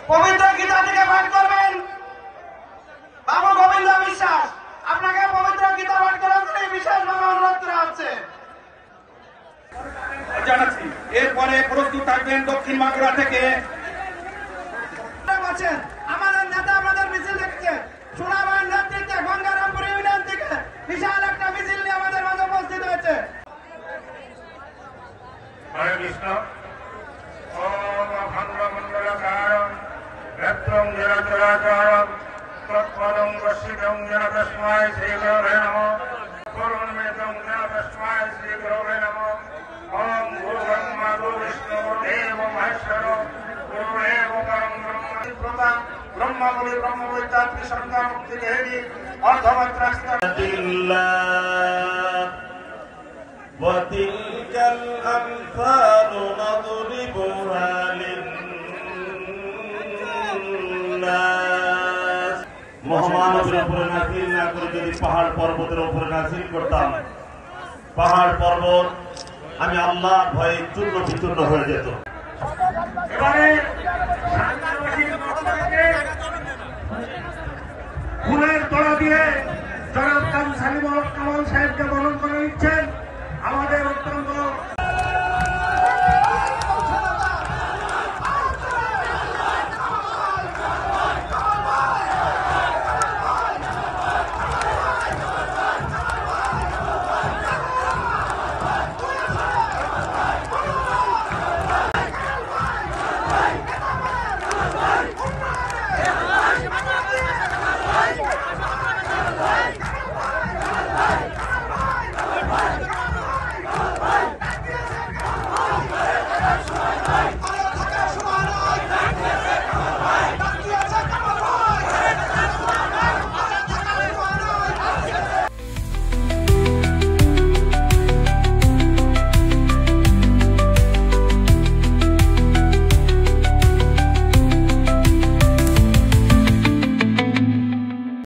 পবিত্র গীতা থেকে পাঠ করবেন বাবু গোবিন্দ বিশ্বাস। আপনাকে পবিত্র গীতা পাঠ করার জন্য বিশেষভাবে অনুরোধ করা হচ্ছে। জানাচ্ছি এরপরে প্রস্তুত থাকবেন দক্ষিণ বাঁকুড়া থেকে আমাদের নেতা আমাদের মিছিল দেখছে সুনামের নেতৃত্বে গঙ্গারামপুর ইউনিয়ন থেকে বিশাল একটা মিছিল নিয়ে আমাদের মাঝে উপস্থিত হয়েছে। হরে কৃষ্ণ। ওম অখণ্ড মণ্ডলকারং নেত্রং জলচরাচরং তৎপদং দর্শিতং যেন তস্মায় শ্রীগুরবে নমঃ। করুণমেতং যেন তস্মায় শ্রীগুরবে নমঃ। ওম গুরুব্রহ্মা গুরুবিষ্ণু গুরুদেব মহেশ্বর গুরুদেব পরম ব্রহ্ম ব্রহ্মবলি ব্রহ্মবিদ্যাত্রী সন্ধ্যা মুক্তি দেহি অর্ধমাত্রাস্তা وتلك الأمثال نضربها للناس মহামানবের উপরে নাজিল না করে যদি পাহাড় পর্বতের উপরে নাজিল করতাম, পাহাড় পর্বত আমি আল্লাহর ভয়ে চূর্ণ বিচূর্ণ হয়ে যেত। এবারে ফুলের তোড়া দিয়ে জনাব কাজী সালিম কামাল সাহেবকে বরণ করে নিচ্ছেন আমাদের অত্যন্ত